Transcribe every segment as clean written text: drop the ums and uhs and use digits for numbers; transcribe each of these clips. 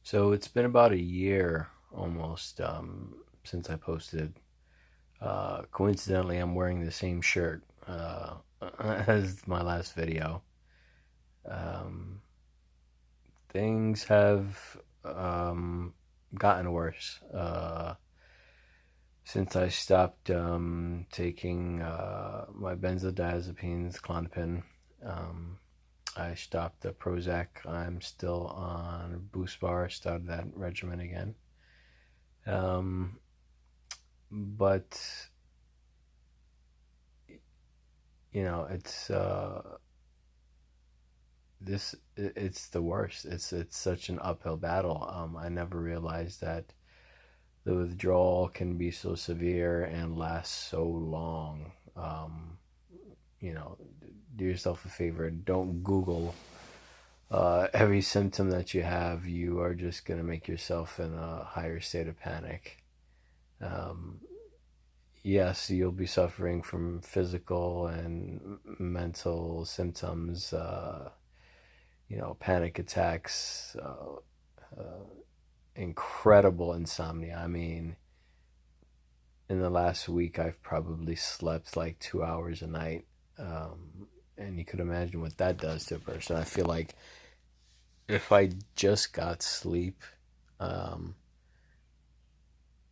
So it's been about a year almost since I posted. Coincidentally, I'm wearing the same shirt as my last video. Um, Things have gotten worse since I stopped taking my benzodiazepines, Klonopin. Um, I stopped the Prozac. I'm still on Boost Bar. Started that regimen again. Um, but it's it's the worst. It's such an uphill battle. I never realized that the withdrawal can be so severe and last so long. You know, do yourself a favor. Don't Google every symptom that you have. You are just gonna make yourself in a higher state of panic. Um, yes, you'll be suffering from physical and mental symptoms. Panic attacks, uh, incredible insomnia. I mean, in the last week, I've probably slept like 2 hours a night. And you could imagine what that does to a person. I feel like if I just got sleep, um,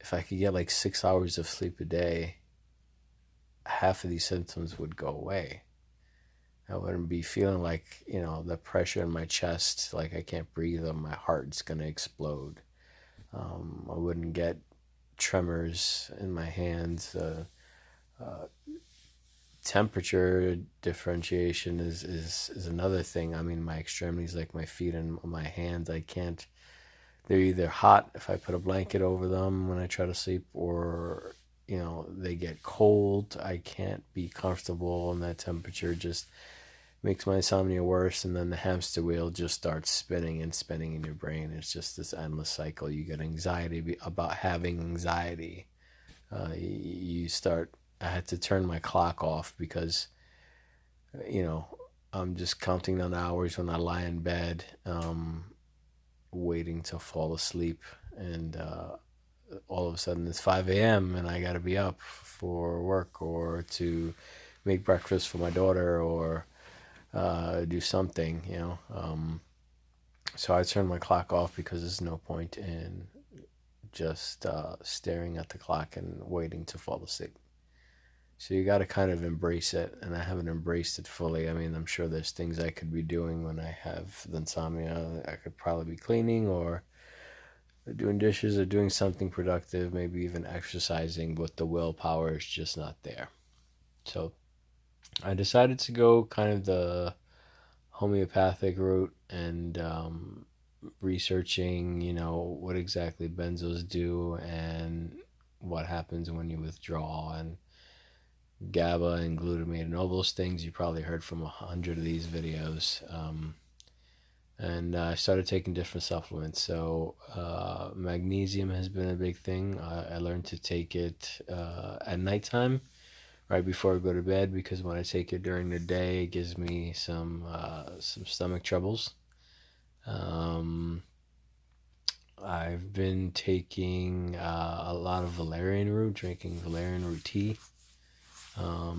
if I could get like 6 hours of sleep a day, half of these symptoms would go away. I wouldn't be feeling like, the pressure in my chest, like I can't breathe or my heart's going to explode. I wouldn't get tremors in my hands. Uh, Temperature differentiation is another thing. I mean, my extremities, like my feet and my hands, I can't. They're either hot if I put a blanket over them when I try to sleep, or they get cold. I can't be comfortable in that temperature. Just makes my insomnia worse, and then the hamster wheel just starts spinning and spinning in your brain. It's just this endless cycle. You get anxiety about having anxiety. You start. I had to turn my clock off because you know I'm just counting down the hours when I lie in bed, waiting to fall asleep, and all of a sudden it's 5 a.m. and I got to be up for work or to make breakfast for my daughter or do something, So I turn my clock off because there's no point in just staring at the clock and waiting to fall asleep. So you got to kind of embrace it, and I haven't embraced it fully. I mean, I'm sure there's things I could be doing when I have the insomnia. I could probably be cleaning or doing dishes or doing something productive, maybe even exercising, but the willpower is just not there. So I decided to go kind of the homeopathic route and researching, what exactly benzos do and what happens when you withdraw, and GABA and glutamate and all those things. You probably heard from 100 of these videos. And I started taking different supplements. So magnesium has been a big thing. I learned to take it at nighttime, right before I go to bed, because when I take it during the day, it gives me some stomach troubles. Um, I've been taking a lot of valerian root, drinking valerian root tea,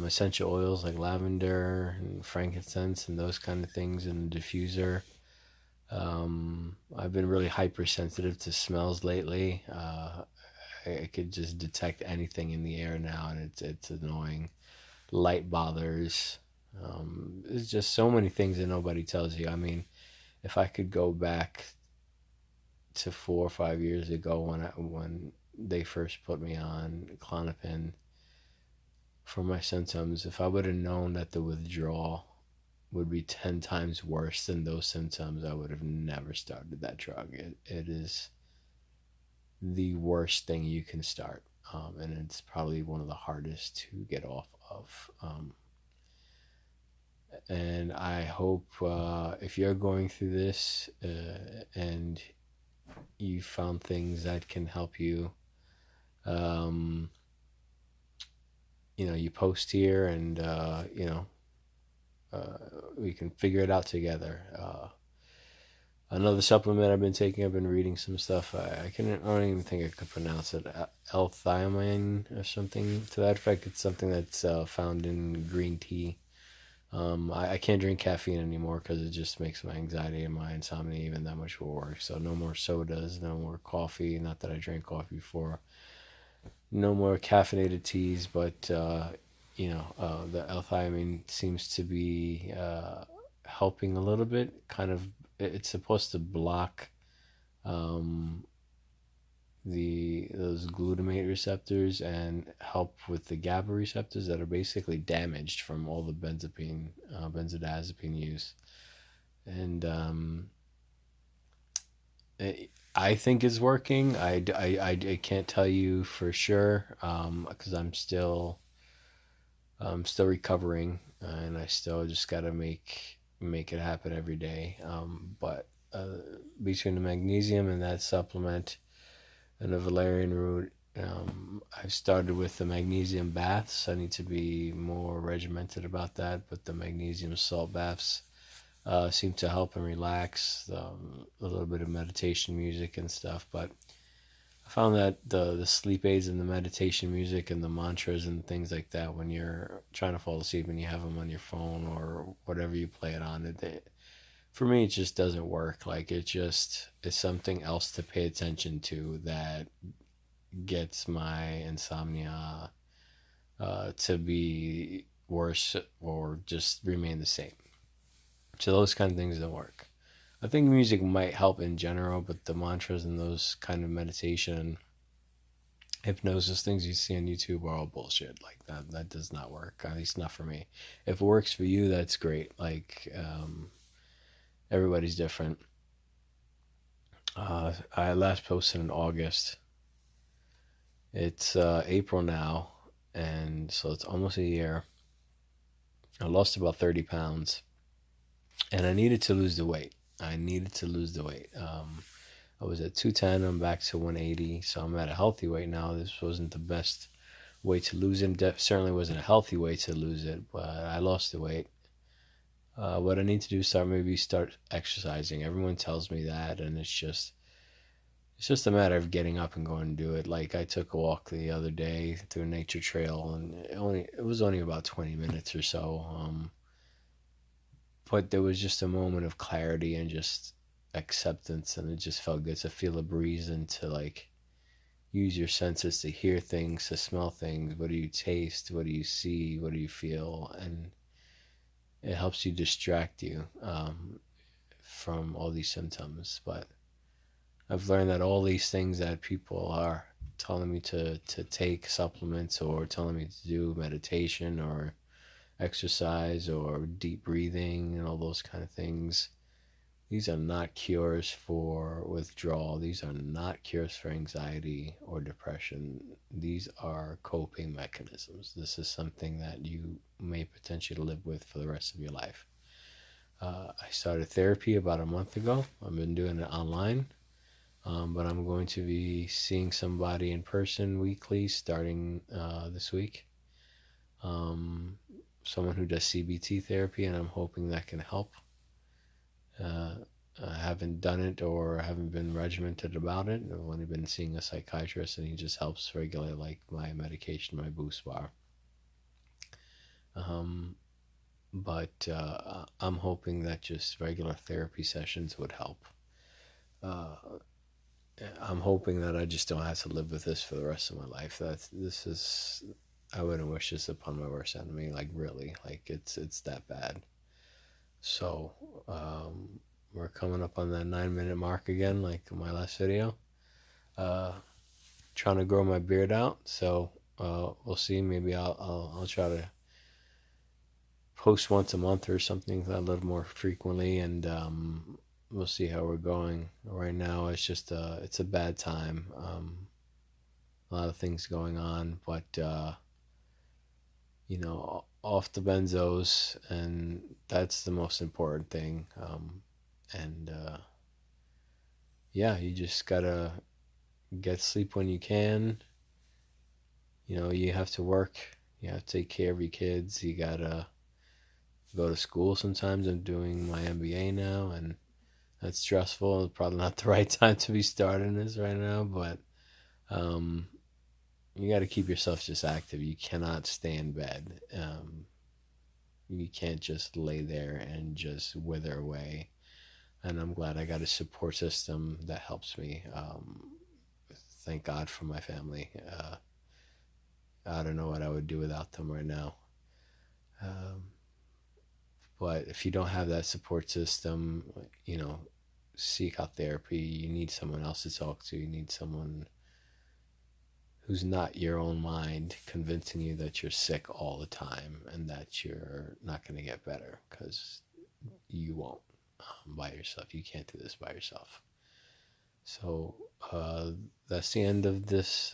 essential oils like lavender and frankincense and those kind of things in the diffuser. I've been really hypersensitive to smells lately. I could just detect anything in the air now, and it's annoying. Light bothers. There's just so many things that nobody tells you. I mean, if I could go back to 4 or 5 years ago when they first put me on Klonopin for my symptoms, if I would have known that the withdrawal would be 10 times worse than those symptoms, I would have never started that drug. It is the worst thing you can start, and it's probably one of the hardest to get off of. And I hope if you're going through this and you found things that can help you, um, you post here, and we can figure it out together. Another supplement I've been taking, I've been reading some stuff. I don't even think I could pronounce it. L-thiamine or something to that effect. It's something that's found in green tea. I can't drink caffeine anymore because it just makes my anxiety and my insomnia even that much worse. So no more sodas, no more coffee. Not that I drank coffee before. No more caffeinated teas, but the L-thiamine seems to be helping a little bit. Kind of, it's supposed to block um, the those glutamate receptors and help with the GABA receptors that are basically damaged from all the benzodiazepine use. And I think it's working. I can't tell you for sure because I'm still recovering, and I still just gotta make it happen every day. But between the magnesium and that supplement and the valerian root, I've started with the magnesium baths. I need to be more regimented about that, but the magnesium salt baths seem to help and relax. A little bit of meditation music and stuff, but I found that the sleep aids and the meditation music and the mantras and things like that, when you're trying to fall asleep and you have them on your phone or whatever you play it on, for me it just doesn't work. Like it just is something else to pay attention to that gets my insomnia to be worse or just remain the same. So those kind of things don't work. I think music might help in general, but the mantras and those kind of meditation, hypnosis things you see on YouTube are all bullshit. Like that does not work. At least not for me. If it works for you, that's great. Like everybody's different. I last posted in August. It's April now, and so it's almost a year. I lost about 30 pounds, and I needed to lose the weight. I needed to lose the weight. I was at 210. I'm back to 180, so I'm at a healthy weight now. This wasn't the best way to lose it. Certainly wasn't a healthy way to lose it, but I lost the weight. What I need to do is start exercising. Everyone tells me that, and it's just a matter of getting up and going to do it. Like I took a walk the other day through a nature trail, and it was only about 20 minutes or so. But there was just a moment of clarity and just acceptance, and it just felt good to feel a breeze and to like use your senses to hear things, to smell things. What do you taste? What do you see? What do you feel? And it helps you distract you from all these symptoms. But I've learned that all these things that people are telling me to take supplements or telling me to do meditation or exercise or deep breathing and all those kind of things, these are not cures for withdrawal. These are not cures for anxiety or depression. These are coping mechanisms. This is something that you may potentially live with for the rest of your life. I started therapy about a month ago. I've been doing it online, but I'm going to be seeing somebody in person weekly starting this week. Someone who does CBT therapy, and I'm hoping that can help. I haven't done it or haven't been regimented about it. I've only been seeing a psychiatrist, and he just helps regulate like my medication, my boost bar. But I'm hoping that just regular therapy sessions would help. Uh, I'm hoping that I just don't have to live with this for the rest of my life. I wouldn't wish this upon my worst enemy. Like really, like it's that bad. So we're coming up on that 9-minute mark again, like in my last video. Uh, Trying to grow my beard out, so we'll see. Maybe I'll try to post once a month or something a little more frequently, and we'll see how we're going. Right now, it's a bad time. A lot of things going on, but off the benzos, and that's the most important thing. And yeah, you just gotta get sleep when you can. You have to work. You have to take care of your kids. You gotta go to school sometimes. I'm doing my MBA now, and That's stressful. Probably not the right time to be starting this right now, but um, you got to keep yourself just active. You cannot stay in bed. You can't just lay there and just wither away. And I'm glad I got a support system that helps me. Thank God for my family. I don't know what I would do without them right now. Um, but if you don't have that support system, you know, seek out therapy. You need someone else to talk to. You need someone who's not your own mind convincing you that you're sick all the time and that you're not going to get better, because you won't, by yourself. You can't do this by yourself. So that's the end of this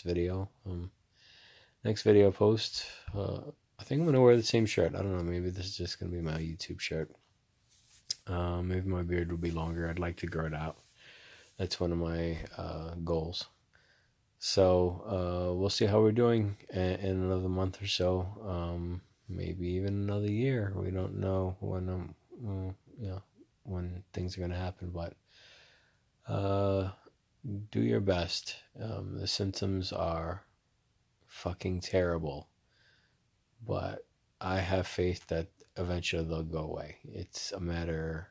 video. Next video post, I think I'm gonna wear the same shirt. I don't know, maybe this is just gonna be my YouTube shirt. Maybe my beard will be longer. I'd like to grow it out. That's one of my goals. So we'll see how we're doing in another month or so. Maybe even another year. We don't know when when things are gonna happen, but do your best. The symptoms are fucking terrible, but I have faith that eventually they'll go away. It's a matter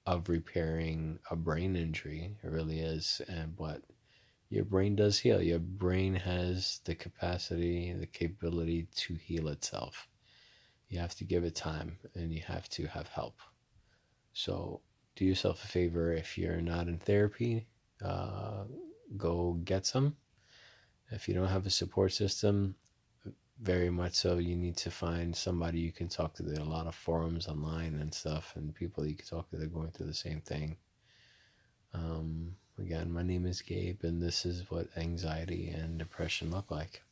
of repairing a brain injury. It really is. But your brain does heal. Your brain has the capacity, the capability to heal itself. You have to give it time, and you have to have help. So do yourself a favor. If you're not in therapy, go get some. If you don't have a support system, very much so, you need to find somebody you can talk to. There are a lot of forums online and stuff, and people you can talk to that are going through the same thing. Again, my name is Gabe, and this is what anxiety and depression look like.